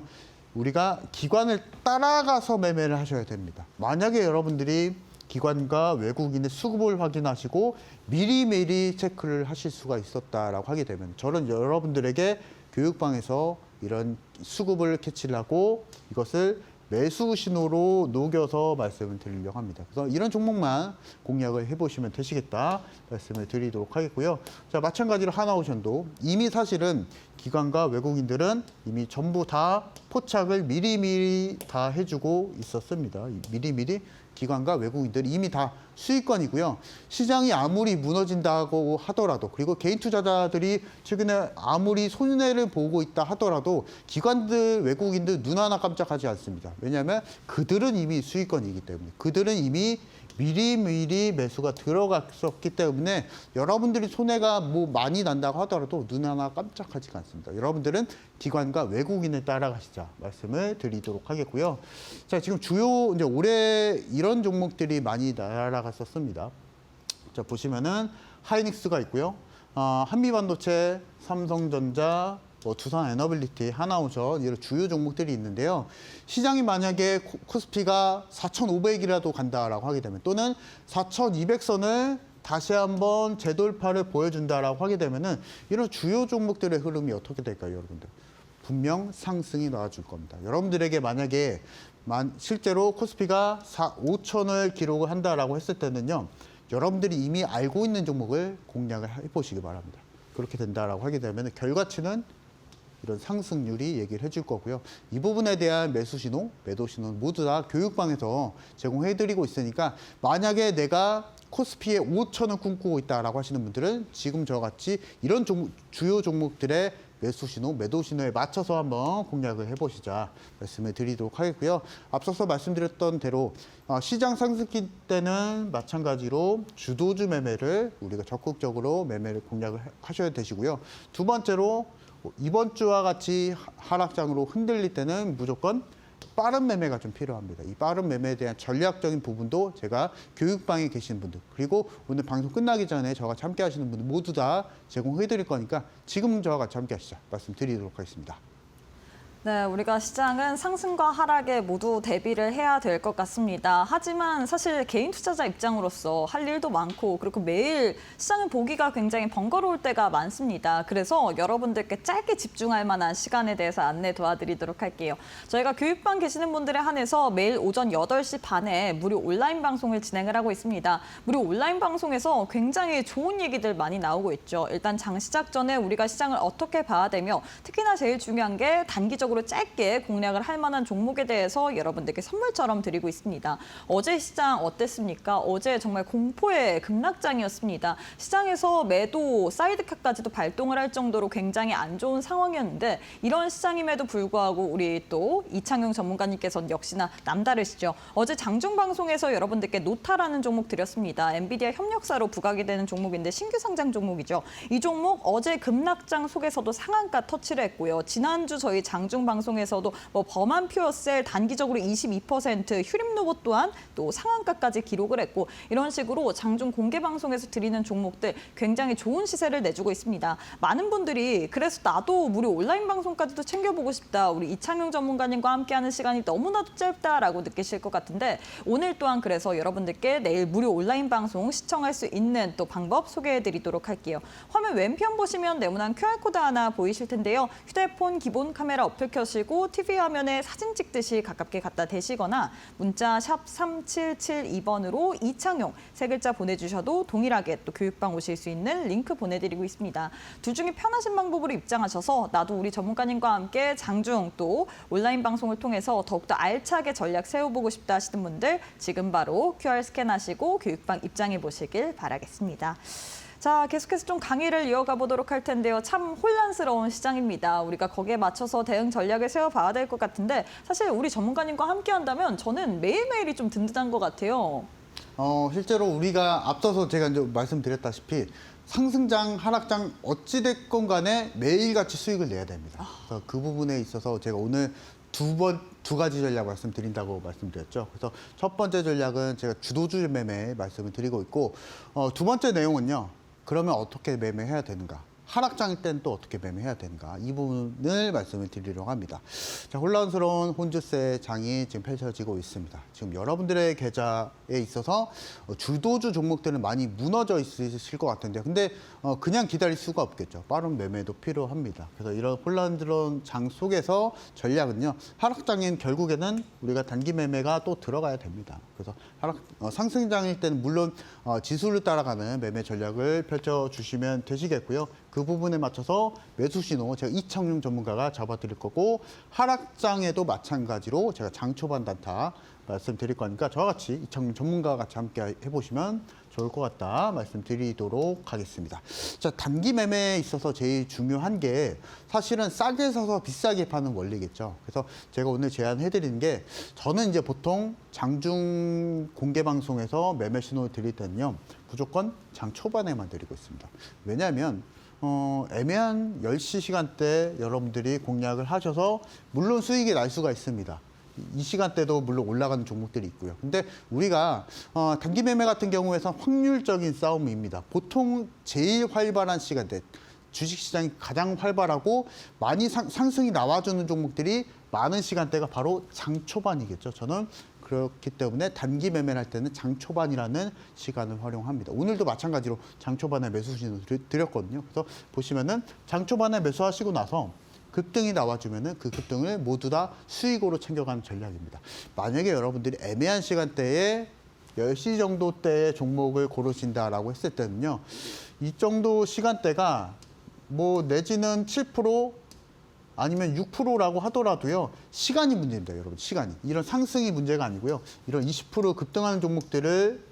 우리가 기관을 따라가서 매매를 하셔야 됩니다. 만약에 여러분들이 기관과 외국인의 수급을 확인하시고 미리미리 체크를 하실 수가 있었다라고 하게 되면 저는 여러분들에게 교육방에서 이런 수급을 캐치를 하고 이것을 매수 신호로 녹여서 말씀을 드리려고 합니다. 그래서 이런 종목만 공략을 해보시면 되시겠다 말씀을 드리도록 하겠고요. 자, 마찬가지로 하나오션도 이미 사실은 기관과 외국인들은 이미 전부 다 포착을 미리미리 다 해주고 있었습니다. 미리미리 기관과 외국인들이 이미 다 수익권이고요. 시장이 아무리 무너진다고 하더라도 그리고 개인 투자자들이 최근에 아무리 손해를 보고 있다 하더라도 기관들, 외국인들 눈 하나 깜짝하지 않습니다. 왜냐하면 그들은 이미 수익권이기 때문에 그들은 이미 미리미리 매수가 들어갔었기 때문에 여러분들이 손해가 뭐 많이 난다고 하더라도 눈 하나 깜짝하지가 않습니다. 여러분들은 기관과 외국인을 따라가시자 말씀을 드리도록 하겠고요. 자, 지금 주요 이제 올해 이런 종목들이 많이 날아갔었습니다. 자, 보시면은 하이닉스가 있고요. 한미반도체, 삼성전자, 두산 에너빌리티, 하나오션 이런 주요 종목들이 있는데요. 시장이 만약에 코스피가 4,500이라도 간다라고 하게 되면 또는 4,200선을 다시 한번 재돌파를 보여준다라고 하게 되면은 이런 주요 종목들의 흐름이 어떻게 될까요, 여러분들? 분명 상승이 나와줄 겁니다. 여러분들에게 만약에 실제로 코스피가 5,000을 기록을 한다라고 했을 때는요. 여러분들이 이미 알고 있는 종목을 공략을 해보시기 바랍니다. 그렇게 된다라고 하게 되면 결과치는 이런 상승률이 얘기를 해줄 거고요. 이 부분에 대한 매수 신호, 매도 신호 모두 다 교육방에서 제공해드리고 있으니까 만약에 내가 코스피에 5,000을 꿈꾸고 있다라고 하시는 분들은 지금 저와 같이 이런 주요 종목들의 매수 신호, 매도 신호에 맞춰서 한번 공략을 해보시자 말씀을 드리도록 하겠고요. 앞서서 말씀드렸던 대로 시장 상승기 때는 마찬가지로 주도주 매매를 우리가 적극적으로 매매를 공략을 하셔야 되시고요. 두 번째로 이번 주와 같이 하락장으로 흔들릴 때는 무조건 빠른 매매가 좀 필요합니다. 이 빠른 매매에 대한 전략적인 부분도 제가 교육방에 계시는 분들 그리고 오늘 방송 끝나기 전에 저와 함께 하시는 분들 모두 다 제공해 드릴 거니까 지금 저와 같이 함께 하시자 말씀드리도록 하겠습니다. 네, 우리가 시장은 상승과 하락에 모두 대비를 해야 될 것 같습니다. 하지만 사실 개인 투자자 입장으로서 할 일도 많고 그리고 매일 시장을 보기가 굉장히 번거로울 때가 많습니다. 그래서 여러분들께 짧게 집중할 만한 시간에 대해서 안내 도와드리도록 할게요. 저희가 교육방 계시는 분들에 한해서 매일 오전 8시 반에 무료 온라인 방송을 진행을 하고 있습니다. 무료 온라인 방송에서 굉장히 좋은 얘기들 많이 나오고 있죠. 일단 장 시작 전에 우리가 시장을 어떻게 봐야 되며 특히나 제일 중요한 게 단기적으로 짧게 공략을 할 만한 종목에 대해서 여러분들께 선물처럼 드리고 있습니다. 어제 시장 어땠습니까? 어제 정말 공포의 급락장이었습니다. 시장에서 매도 사이드카까지도 발동을 할 정도로 굉장히 안 좋은 상황이었는데 이런 시장임에도 불구하고 우리 또 이창용 전문가님께서는 역시나 남다르시죠. 어제 장중 방송에서 여러분들께 노타라는 종목 드렸습니다. 엔비디아 협력사로 부각이 되는 종목인데 신규 상장 종목이죠. 이 종목 어제 급락장 속에서도 상한가 터치를 했고요. 지난주 저희 장중 장중 방송에서도 뭐 범한 퓨어셀 단기적으로 22%, 휴림로봇 또한 또 상한가까지 기록을 했고 이런 식으로 장중 공개 방송에서 드리는 종목들 굉장히 좋은 시세를 내주고 있습니다. 많은 분들이 그래서 나도 무료 온라인 방송까지도 챙겨보고 싶다. 우리 이창용 전문가님과 함께하는 시간이 너무나도 짧다라고 느끼실 것 같은데 오늘 또한 그래서 여러분들께 내일 무료 온라인 방송 시청할 수 있는 또 방법 소개해드리도록 할게요. 화면 왼편 보시면 네모난 QR코드 하나 보이실 텐데요. 휴대폰 기본 카메라 어플 켜시고 TV 화면에 사진 찍듯이 가깝게 갖다 대시거나 문자 샵 3772번으로 이창용 세 글자 보내주셔도 동일하게 또 교육방 오실 수 있는 링크 보내드리고 있습니다. 둘 중에 편하신 방법으로 입장하셔서 나도 우리 전문가님과 함께 장중 또 온라인 방송을 통해서 더욱더 알차게 전략 세워보고 싶다 하시는 분들 지금 바로 QR 스캔하시고 교육방 입장해 보시길 바라겠습니다. 자, 계속해서 좀 강의를 이어가 보도록 할 텐데요. 참 혼란스러운 시장입니다. 우리가 거기에 맞춰서 대응 전략을 세워봐야 될 것 같은데 사실 우리 전문가님과 함께 한다면 저는 매일매일이 좀 든든한 것 같아요. 실제로 우리가 앞서서 제가 이제 말씀드렸다시피 상승장, 하락장 어찌됐건 간에 매일같이 수익을 내야 됩니다. 그래서 그 부분에 있어서 제가 오늘 두 가지 전략 말씀드린다고 말씀드렸죠. 그래서 첫 번째 전략은 제가 주도주 매매 말씀을 드리고 있고 두 번째 내용은요. 그러면 어떻게 매매해야 되는가? 하락장일 때는 또 어떻게 매매해야 되는가? 이 부분을 말씀을 드리려고 합니다. 자, 혼란스러운 혼주세 장이 지금 펼쳐지고 있습니다. 지금 여러분들의 계좌에 있어서 주도주 종목들은 많이 무너져 있으실 것 같은데요. 근데 그냥 기다릴 수가 없겠죠. 빠른 매매도 필요합니다. 그래서 이런 혼란스러운 장 속에서 전략은요. 하락장인 결국에는 우리가 단기 매매가 또 들어가야 됩니다. 그래서 상승장일 때는 물론 지수를 따라가는 매매 전략을 펼쳐주시면 되시겠고요. 그 부분에 맞춰서 매수 신호 제가 이창용 전문가가 잡아드릴 거고 하락장에도 마찬가지로 제가 장 초반 단타 말씀드릴 거니까 저와 같이 이창용 전문가와 같이 함께 해보시면 좋을 것 같다 말씀드리도록 하겠습니다. 자, 단기 매매에 있어서 제일 중요한 게 사실은 싸게 사서 비싸게 파는 원리겠죠. 그래서 제가 오늘 제안해드리는 게 저는 이제 보통 장중 공개 방송에서 매매 신호를 드릴 때는요. 무조건 장 초반에만 드리고 있습니다. 왜냐하면 애매한 10시 시간대 여러분들이 공략을 하셔서 물론 수익이 날 수가 있습니다. 이 시간대도 물론 올라가는 종목들이 있고요. 근데 우리가 단기 매매 같은 경우에선 확률적인 싸움입니다. 보통 제일 활발한 시간대, 주식시장이 가장 활발하고 많이 상승이 나와주는 종목들이 많은 시간대가 바로 장 초반이겠죠. 저는 그렇기 때문에 단기 매매를 할 때는 장 초반이라는 시간을 활용합니다. 오늘도 마찬가지로 장 초반에 매수 신호 드렸거든요. 그래서 보시면은 장 초반에 매수하시고 나서 급등이 나와주면은 그 급등을 모두 다 수익으로 챙겨가는 전략입니다. 만약에 여러분들이 애매한 시간대에 10시 정도 때의 종목을 고르신다라고 했을 때는요. 이 정도 시간대가 뭐 내지는 7% 아니면 6%라고 하더라도요. 시간이 문제입니다, 여러분. 시간이. 이런 상승이 문제가 아니고요. 이런 20% 급등하는 종목들을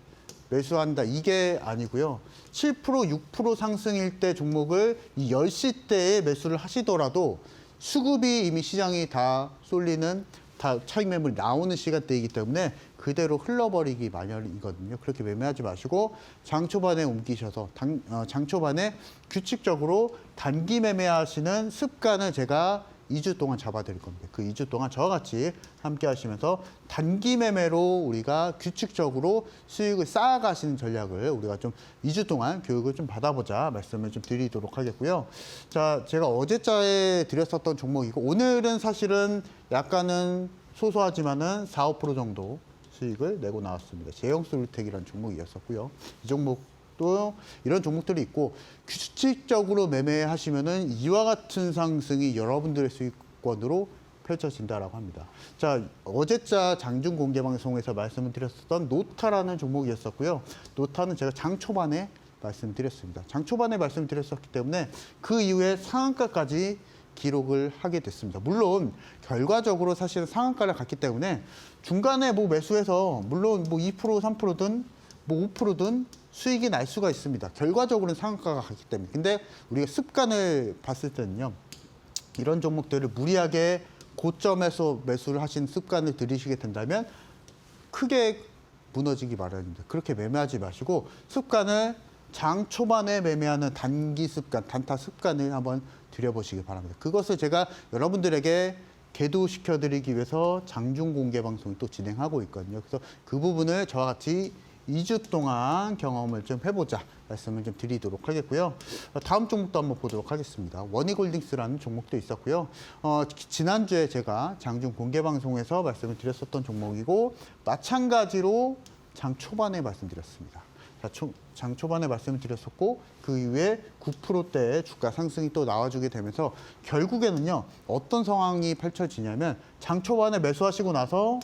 매수한다. 이게 아니고요. 7%, 6% 상승일 때 종목을 이 10시 때에 매수를 하시더라도 수급이 이미 시장이 다 쏠리는 다 차익 매물이 나오는 시간대이기 때문에 그대로 흘러버리기 마련이거든요. 그렇게 매매하지 마시고 장 초반에 옮기셔서 장 초반에 규칙적으로 단기 매매하시는 습관을 제가 2주 동안 잡아드릴 겁니다. 그 2주 동안 저와 같이 함께 하시면서 단기 매매로 우리가 규칙적으로 수익을 쌓아가시는 전략을 우리가 좀 2주 동안 교육을 좀 받아보자 말씀을 좀 드리도록 하겠고요. 자, 제가 어제자에 드렸었던 종목이고 오늘은 사실은 약간은 소소하지만은 4, 5% 정도 수익을 내고 나왔습니다. 제형솔루텍이라는 종목이었었고요. 이 종목도 이런 종목들이 있고 규칙적으로 매매하시면은 이와 같은 상승이 여러분들의 수익권으로 펼쳐진다라고 합니다. 자, 어제자 장중 공개 방송에서 말씀을 드렸었던 노타라는 종목이었었고요. 노타는 제가 장 초반에 말씀드렸습니다. 장 초반에 말씀드렸었기 때문에 그 이후에 상한가까지 기록을 하게 됐습니다. 물론 결과적으로 사실은 상한가를 갔기 때문에 중간에 뭐 매수해서 물론 뭐 2%, 3%든 뭐 5%든 수익이 날 수가 있습니다. 결과적으로는 상한가가 갔기 때문에. 근데 우리가 습관을 봤을 때는요. 이런 종목들을 무리하게 고점에서 매수를 하신 습관을 들이시게 된다면 크게 무너지기 마련입니다. 그렇게 매매하지 마시고 습관을 장 초반에 매매하는 단기 습관, 단타 습관을 한번 들여보시기 바랍니다. 그것을 제가 여러분들에게 계도시켜드리기 위해서 장중 공개 방송을 또 진행하고 있거든요. 그래서 그 부분을 저와 같이 2주 동안 경험을 좀 해보자 말씀을 좀 드리도록 하겠고요. 다음 종목도 한번 보도록 하겠습니다. 원희골딩스라는 종목도 있었고요. 지난주에 제가 장중 공개 방송에서 말씀을 드렸었던 종목이고 마찬가지로 장 초반에 말씀드렸습니다. 장 초반에 말씀을 드렸었고 그 이후에 9%대의 주가 상승이 또 나와주게 되면서 결국에는요 어떤 상황이 펼쳐지냐면 장 초반에 매수하시고 나서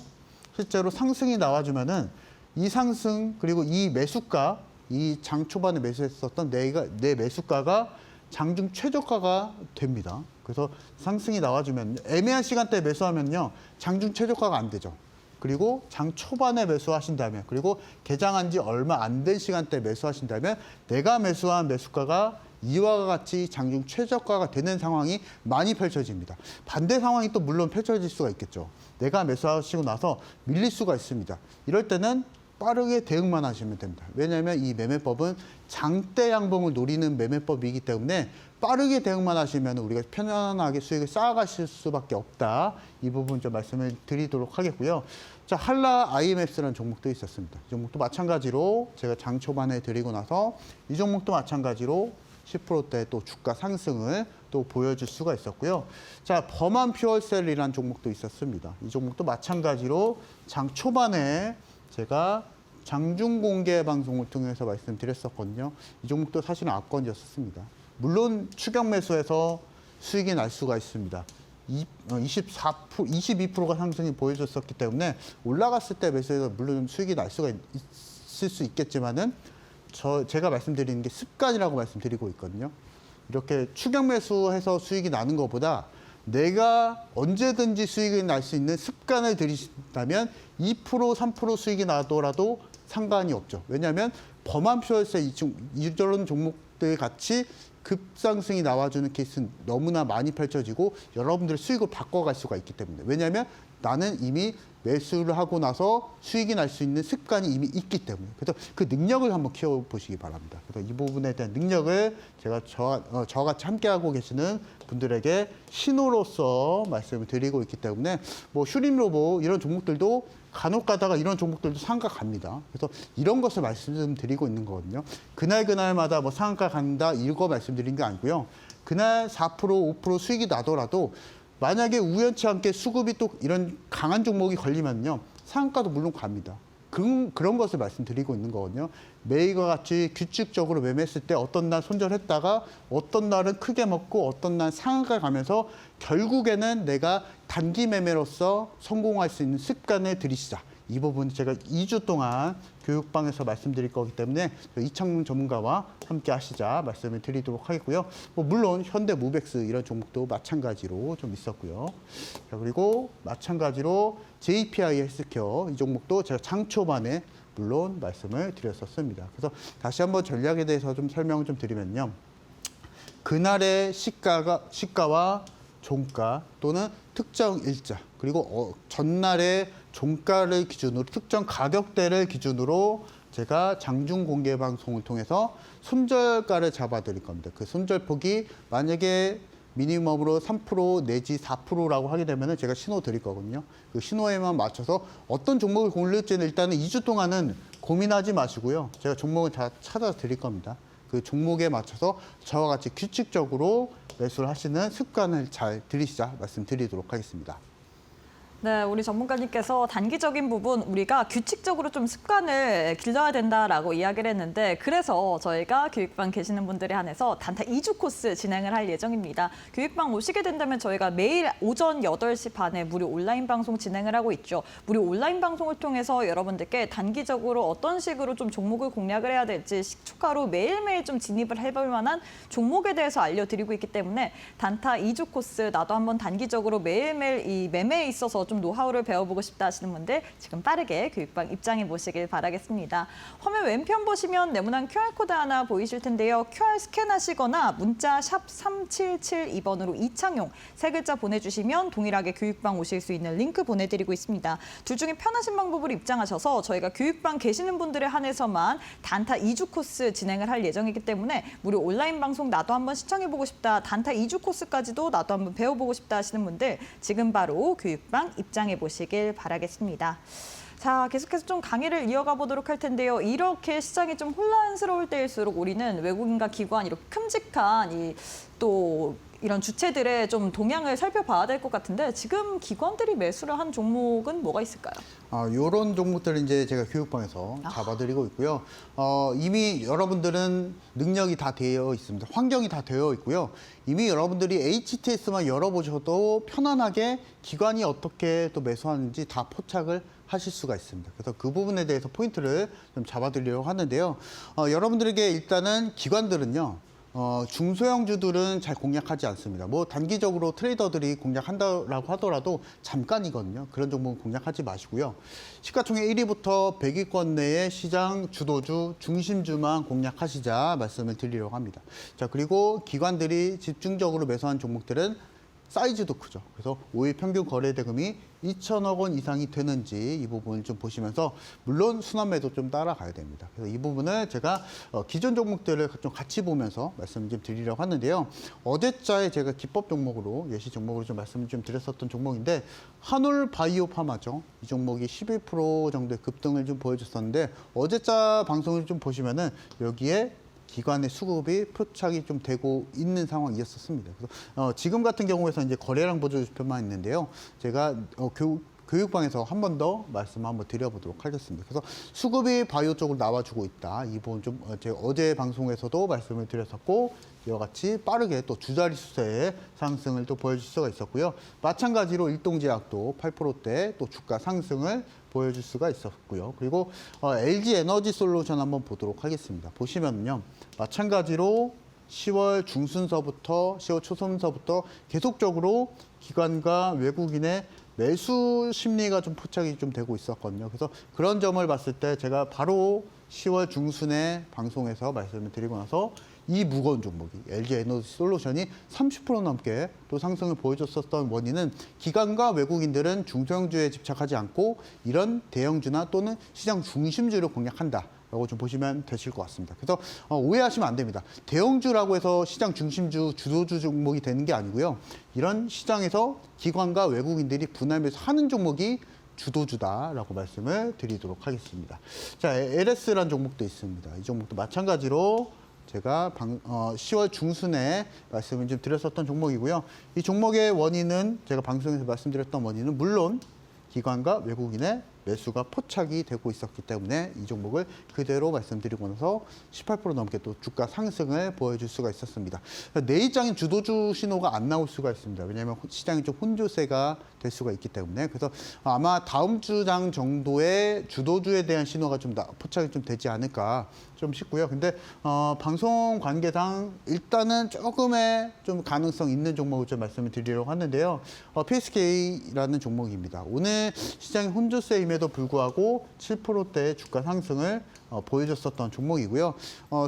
실제로 상승이 나와주면은 이 상승 그리고 이 매수가 이 장 초반에 매수했었던 내 매수가가 장중 최저가가 됩니다. 그래서 상승이 나와주면 애매한 시간대에 매수하면요 장중 최저가가 안 되죠. 그리고 장 초반에 매수하신다면 그리고 개장한 지 얼마 안 된 시간대에 매수하신다면 내가 매수한 매수가가 이와 같이 장중 최저가가 되는 상황이 많이 펼쳐집니다. 반대 상황이 또 물론 펼쳐질 수가 있겠죠. 내가 매수하시고 나서 밀릴 수가 있습니다. 이럴 때는 빠르게 대응만 하시면 됩니다. 왜냐하면 이 매매법은 장대 양봉을 노리는 매매법이기 때문에 빠르게 대응만 하시면 우리가 편안하게 수익을 쌓아가실 수밖에 없다. 이 부분 좀 말씀을 드리도록 하겠고요. 자, 한라 IMS라는 종목도 있었습니다. 이 종목도 마찬가지로 제가 장 초반에 드리고 나서 이 종목도 마찬가지로 10%대 또 주가 상승을 또 보여줄 수가 있었고요. 자, 범한 퓨얼셀이라는 종목도 있었습니다. 이 종목도 마찬가지로 장 초반에 제가 장중 공개 방송을 통해서 말씀드렸었거든요. 이 종목도 사실은 압권이었습니다. 물론 추격 매수해서 수익이 날 수가 있습니다. 22%가 상승이 보여줬었기 때문에 올라갔을 때 매수해서 물론 수익이 날 수가 있을 수 있겠지만은 제가 말씀드리는 게 습관이라고 말씀드리고 있거든요. 이렇게 추격 매수해서 수익이 나는 것보다 내가 언제든지 수익이 날 수 있는 습관을 들이신다면 2%, 3% 수익이 나더라도 상관이 없죠. 왜냐하면 범한 퓨얼세 이런 종목들 같이 급상승이 나와주는 케이스는 너무나 많이 펼쳐지고 여러분들 수익을 바꿔갈 수가 있기 때문에 왜냐하면 나는 이미 매수를 하고 나서 수익이 날 수 있는 습관이 이미 있기 때문에 그래서 그 능력을 한번 키워보시기 바랍니다. 그래서 이 부분에 대한 능력을 제가 저와 같이 함께하고 계시는 분들에게 신호로서 말씀을 드리고 있기 때문에 뭐 슈림로보 이런 종목들도 간혹 가다가 이런 종목들도 상가 갑니다. 그래서 이런 것을 말씀드리고 있는 거거든요. 그날마다 뭐 상가 간다 이거 말씀드린 게 아니고요. 그날 4%, 5% 수익이 나더라도 만약에 우연치 않게 수급이 또 이런 강한 종목이 걸리면요. 상한가도 물론 갑니다. 그런 것을 말씀드리고 있는 거거든요. 매일과 같이 규칙적으로 매매했을 때 어떤 날 손절했다가 어떤 날은 크게 먹고 어떤 날 상한가 가면서 결국에는 내가 단기 매매로서 성공할 수 있는 습관을 들이시자. 이 부분 제가 2주 동안 교육방에서 말씀드릴 거기 때문에 이창용 전문가와 함께 하시자 말씀을 드리도록 하겠고요. 뭐 물론 현대무백스 이런 종목도 마찬가지로 좀 있었고요. 자, 그리고 마찬가지로 JPI 헬스케어 이 종목도 제가 장 초반에 물론 말씀을 드렸었습니다. 그래서 다시 한번 전략에 대해서 좀 설명을 좀 드리면요. 그날의 시가와 종가 또는 특정 일자 그리고 전날의 종가를 기준으로 특정 가격대를 기준으로 제가 장중 공개 방송을 통해서 손절가를 잡아드릴 겁니다. 그 손절폭이 만약에 미니멈으로 3% 내지 4%라고 하게 되면 제가 신호 드릴 거거든요. 그 신호에만 맞춰서 어떤 종목을 고를지는 일단은 2주 동안은 고민하지 마시고요. 제가 종목을 다 찾아 드릴 겁니다. 그 종목에 맞춰서 저와 같이 규칙적으로 매수를 하시는 습관을 잘 들이시자 말씀드리도록 하겠습니다. 네, 우리 전문가님께서 단기적인 부분 우리가 규칙적으로 좀 습관을 길러야 된다라고 이야기를 했는데 그래서 저희가 교육방 계시는 분들에 한해서 단타 2주 코스 진행을 할 예정입니다. 교육방 오시게 된다면 저희가 매일 오전 8시 반에 무료 온라인 방송 진행을 하고 있죠. 무료 온라인 방송을 통해서 여러분들께 단기적으로 어떤 식으로 좀 종목을 공략을 해야 될지 추가로 매일매일 좀 진입을 해볼 만한 종목에 대해서 알려드리고 있기 때문에 단타 2주 코스 나도 한번 단기적으로 매일매일 이 매매에 있어서 좀 노하우를 배워보고 싶다 하시는 분들 지금 빠르게 교육방 입장해 보시길 바라겠습니다. 화면 왼편 보시면 네모난 QR코드 하나 보이실 텐데요. QR 스캔하시거나 문자 샵 3772번으로 이창용 세 글자 보내주시면 동일하게 교육방 오실 수 있는 링크 보내드리고 있습니다. 둘 중에 편하신 방법으로 입장하셔서 저희가 교육방 계시는 분들에 한해서만 단타 2주 코스 진행을 할 예정이기 때문에 무료 온라인 방송 나도 한번 시청해보고 싶다, 단타 2주 코스까지도 나도 한번 배워보고 싶다 하시는 분들 지금 바로 교육방 입장해 보시길 바라겠습니다. 자, 계속해서 좀 강의를 이어가 보도록 할 텐데요. 이렇게 시장이 좀 혼란스러울 때일수록 우리는 외국인과 기관 이렇게 큼직한 또 이런 주체들의 좀 동향을 살펴봐야 될 것 같은데 지금 기관들이 매수를 한 종목은 뭐가 있을까요? 이런 종목들을 이제 제가 교육방에서 잡아드리고 있고요. 이미 여러분들은 능력이 다 되어 있습니다. 환경이 다 되어 있고요. 이미 여러분들이 HTS만 열어보셔도 편안하게 기관이 어떻게 또 매수하는지 다 포착을 하실 수가 있습니다. 그래서 그 부분에 대해서 포인트를 좀 잡아드리려고 하는데요. 여러분들에게 일단은 기관들은요. 중소형주들은 잘 공략하지 않습니다. 뭐 단기적으로 트레이더들이 공략한다라고 하더라도 잠깐이거든요. 그런 종목은 공략하지 마시고요. 시가총액 1위부터 100위권 내의 시장 주도주, 중심주만 공략하시자 말씀을 드리려고 합니다. 자, 그리고 기관들이 집중적으로 매수한 종목들은 사이즈도 크죠. 그래서 5일 평균 거래 대금이 2천억 원 이상이 되는지 이 부분을 좀 보시면서 물론 순환매도 좀 따라가야 됩니다. 그래서 이 부분을 제가 기존 종목들을 좀 같이 보면서 말씀 좀 드리려고 하는데요. 어제자에 제가 기법 종목으로 예시 종목으로 좀 말씀을 좀 드렸었던 종목인데 한올 바이오 파마죠. 이 종목이 11% 정도의 급등을 좀 보여줬었는데 어제자 방송을 좀 보시면은 여기에 기관의 수급이 표착이 좀 되고 있는 상황이었습니다. 그래서 지금 같은 경우에서 이제 거래량 보조지표만 있는데요. 제가 교육방에서 한 번 더 말씀 한번 드려보도록 하겠습니다. 그래서 수급이 바이오 쪽으로 나와주고 있다. 이 부분 좀 제가 어제 방송에서도 말씀을 드렸었고 이와 같이 빠르게 또 두 자리 수세의 상승을 또 보여줄 수가 있었고요. 마찬가지로 일동제약도 8%대 또 주가 상승을 보여줄 수가 있었고요. 그리고 LG 에너지 솔루션 한번 보도록 하겠습니다. 보시면요, 마찬가지로 10월 중순서부터 10월 초순서부터 계속적으로 기관과 외국인의 매수 심리가 좀 포착이 좀 되고 있었거든요. 그래서 그런 점을 봤을 때 제가 바로 10월 중순에 방송에서 말씀을 드리고 나서 이 무거운 종목이 LG 에너지 솔루션이 30% 넘게 또 상승을 보여줬었던 원인은 기관과 외국인들은 중소형주에 집착하지 않고 이런 대형주나 또는 시장 중심주를 공략한다. 라고 좀 보시면 되실 것 같습니다. 그래서 오해하시면 안 됩니다. 대형주라고 해서 시장 중심주, 주도주 종목이 되는 게 아니고요. 이런 시장에서 기관과 외국인들이 분할매수 하는 종목이 주도주다라고 말씀을 드리도록 하겠습니다. 자, LS라는 종목도 있습니다. 이 종목도 마찬가지로 제가 10월 중순에 말씀을 좀 드렸었던 종목이고요. 이 종목의 원인은 제가 방송에서 말씀드렸던 원인은 물론 기관과 외국인의 매수가 포착이 되고 있었기 때문에 이 종목을 그대로 말씀드리고 나서 18% 넘게 또 주가 상승을 보여줄 수가 있었습니다. 내일장인 주도주 신호가 안 나올 수가 있습니다. 왜냐하면 시장이 좀 혼조세가 될 수가 있기 때문에 그래서 아마 다음 주장 정도의 주도주에 대한 신호가 좀 포착이 좀 되지 않을까 좀 싶고요. 근데 방송 관계상 일단은 조금의 좀 가능성 있는 종목을 좀 말씀을 드리려고 하는데요. PSK라는 종목입니다. 오늘 시장이 혼조세임에도 불구하고 7%대의 주가 상승을 보여줬었던 종목이고요.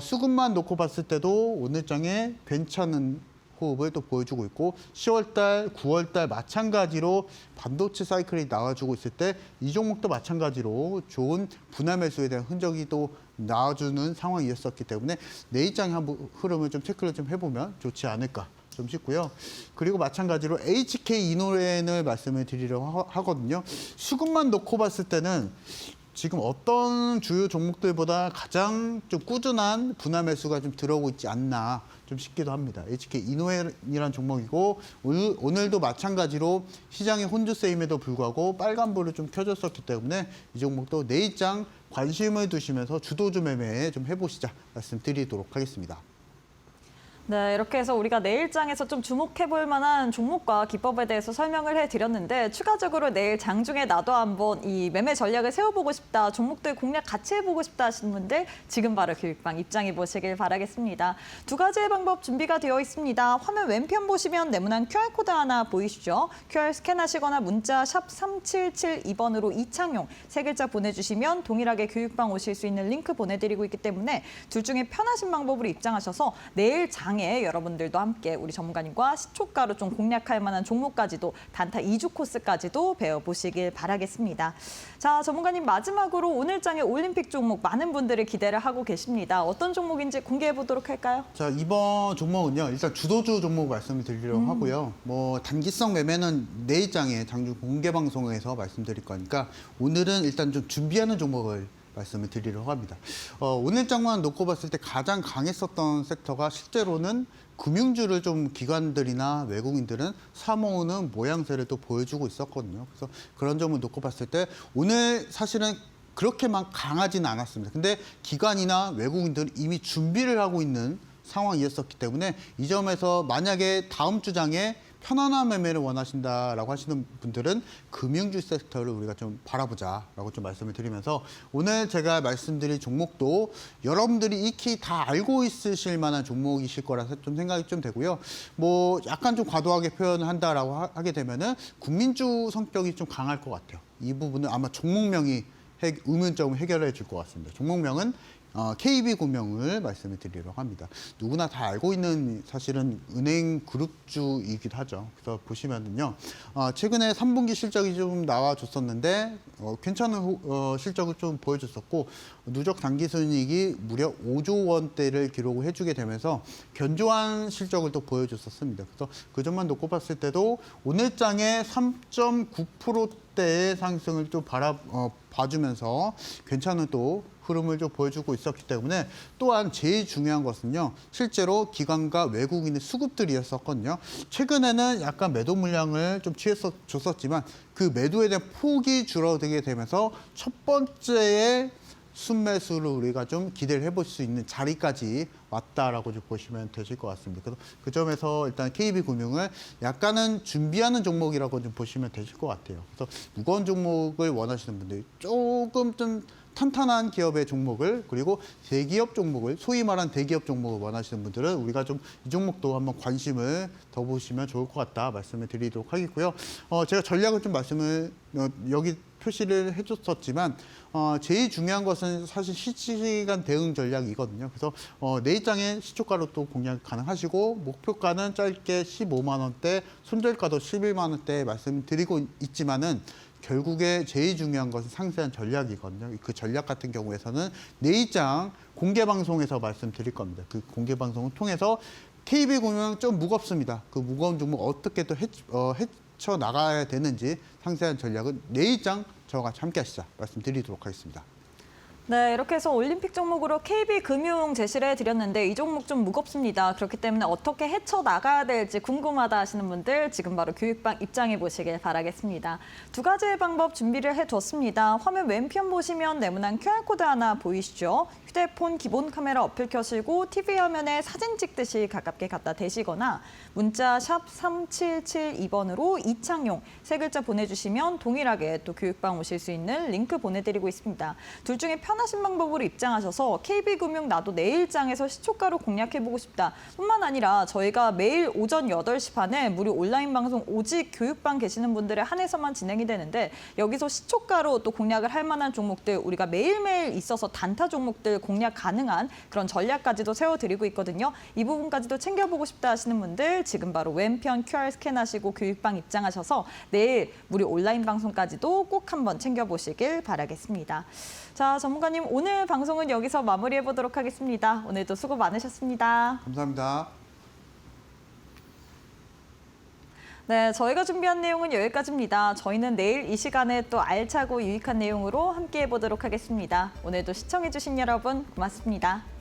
수급만 놓고 봤을 때도 오늘장에 괜찮은 호흡을 또 보여주고 있고 10월달, 9월달 마찬가지로 반도체 사이클이 나와주고 있을 때 이 종목도 마찬가지로 좋은 분할 매수에 대한 흔적이 또 나와주는 상황이었었기 때문에 내일장의 한 흐름을 좀 체크를 좀 해보면 좋지 않을까 좀 싶고요. 그리고 마찬가지로 HK 이노렌을 말씀을 드리려고 하거든요. 수급만 놓고 봤을 때는 지금 어떤 주요 종목들보다 가장 좀 꾸준한 분할 매수가 좀 들어오고 있지 않나 좀 싶기도 합니다. HK 이노엔이라는 종목이고 오늘도 마찬가지로 시장의 혼조세임에도 불구하고 빨간불을 좀 켜줬었기 때문에 이 종목도 내일장 관심을 두시면서 주도주 매매에 좀 해보시자 말씀드리도록 하겠습니다. 네, 이렇게 해서 우리가 내일장에서 좀 주목해볼 만한 종목과 기법에 대해서 설명을 해드렸는데 추가적으로 내일 장중에 나도 한번 이 매매 전략을 세워보고 싶다, 종목들 공략 같이 해보고 싶다 하시는 분들 지금 바로 교육방 입장해 보시길 바라겠습니다. 두 가지의 방법 준비가 되어 있습니다. 화면 왼편 보시면 네모난 QR코드 하나 보이시죠? QR 스캔하시거나 문자 샵 3772번으로 이창용 세 글자 보내주시면 동일하게 교육방 오실 수 있는 링크 보내드리고 있기 때문에 둘 중에 편하신 방법으로 입장하셔서 내일 장에 여러분들도 함께 우리 전문가님과 시초가로 좀 공략할 만한 종목까지도 단타 2주 코스까지도 배워보시길 바라겠습니다. 자, 전문가님 마지막으로 오늘 장의 올림픽 종목 많은 분들이 기대를 하고 계십니다. 어떤 종목인지 공개해 보도록 할까요? 자, 이번 종목은요. 일단 주도주 종목 말씀을 드리려고 하고요. 뭐 단기성 매매는 내일장에 장중 공개 방송에서 말씀드릴 거니까 오늘은 일단 좀 준비하는 종목을 말씀을 드리려고 합니다. 오늘 장만 놓고 봤을 때 가장 강했었던 섹터가 실제로는 금융주를 좀 기관들이나 외국인들은 사모으는 모양새를 또 보여주고 있었거든요. 그래서 그런 점을 놓고 봤을 때 오늘 사실은 그렇게만 강하지는 않았습니다. 근데 기관이나 외국인들은 이미 준비를 하고 있는 상황이었었기 때문에 이 점에서 만약에 다음 주장에 편안한 매매를 원하신다라고 하시는 분들은 금융주 섹터를 우리가 좀 바라보자라고 좀 말씀을 드리면서 오늘 제가 말씀드릴 종목도 여러분들이 익히 다 알고 있으실 만한 종목이실 거라서 좀 생각이 좀 되고요. 뭐 약간 좀 과도하게 표현을 한다라고 하게 되면은 국민주 성격이 좀 강할 것 같아요. 이 부분은 아마 종목명이 의문점을 해결해 줄 것 같습니다. 종목명은 KB금융을 말씀을 드리려고 합니다. 누구나 다 알고 있는 사실은 은행 그룹주이기도 하죠. 그래서 보시면은요, 최근에 3분기 실적이 좀 나와줬었는데 괜찮은 실적을 좀 보여줬었고 누적 당기순이익이 무려 5조 원대를 기록을 해주게 되면서 견조한 실적을 또 보여줬었습니다. 그래서 그 점만 놓고 봤을 때도 오늘 장에 3.9%대의 상승을 또 봐주면서 괜찮은 또 흐름을 좀 보여주고 있었기 때문에 또한 제일 중요한 것은요. 실제로 기관과 외국인의 수급들이었었거든요. 최근에는 약간 매도 물량을 좀 취해줬었지만 그 매도에 대한 폭이 줄어들게 되면서 첫 번째의 순매수를 우리가 좀 기대를 해볼 수 있는 자리까지 왔다라고 좀 보시면 되실 것 같습니다. 그래서 그 점에서 일단 KB금융을 약간은 준비하는 종목이라고 좀 보시면 되실 것 같아요. 그래서 무거운 종목을 원하시는 분들 조금 좀 탄탄한 기업의 종목을 그리고 대기업 종목을 소위 말하는 대기업 종목을 원하시는 분들은 우리가 좀 이 종목도 한번 관심을 더 보시면 좋을 것 같다 말씀을 드리도록 하겠고요. 제가 전략을 좀 말씀을 여기 표시를 해줬었지만 제일 중요한 것은 사실 실시간 대응 전략이거든요. 그래서 내일장에 시초가로 또 공략 가능하시고 목표가는 짧게 15만 원대, 손절가도 11만 원대 말씀드리고 있지만은 결국에 제일 중요한 것은 상세한 전략이거든요. 그 전략 같은 경우에서는 내일장 공개 방송에서 말씀드릴 겁니다. 그 공개 방송을 통해서 KB금융은 좀 무겁습니다. 그 무거운 종목 어떻게 또 헤쳐 나가야 되는지 상세한 전략은 내일장 저와 같이 함께 하시자 말씀드리도록 하겠습니다. 네, 이렇게 해서 올림픽 종목으로 KB금융 제시를 해드렸는데 이 종목 좀 무겁습니다. 그렇기 때문에 어떻게 헤쳐나가야 될지 궁금하다 하시는 분들 지금 바로 교육방 입장해 보시길 바라겠습니다. 두 가지의 방법 준비를 해뒀습니다. 화면 왼편 보시면 네모난 QR코드 하나 보이시죠? 휴대폰 기본 카메라 어플 켜시고 TV 화면에 사진 찍듯이 가깝게 갖다 대시거나 문자 샵 3772번으로 이창용 세 글자 보내주시면 동일하게 또 교육방 오실 수 있는 링크 보내드리고 있습니다. 둘 중에 편하신 방법으로 입장하셔서 KB금융 나도 내일장에서 시초가로 공략해보고 싶다. 뿐만 아니라 저희가 매일 오전 8시 반에 무료 온라인 방송 오직 교육방 계시는 분들에 한해서만 진행이 되는데 여기서 시초가로 또 공략을 할 만한 종목들 우리가 매일매일 있어서 단타 종목들 공략 가능한 그런 전략까지도 세워드리고 있거든요. 이 부분까지도 챙겨보고 싶다 하시는 분들 지금 바로 왼편 QR 스캔하시고 교육방 입장하셔서 내일 무료 온라인 방송까지도 꼭 한번 챙겨보시길 바라겠습니다. 자, 전문가님 오늘 방송은 여기서 마무리해보도록 하겠습니다. 오늘도 수고 많으셨습니다. 감사합니다. 네, 저희가 준비한 내용은 여기까지입니다. 저희는 내일 이 시간에 또 알차고 유익한 내용으로 함께해 보도록 하겠습니다. 오늘도 시청해주신 여러분 고맙습니다.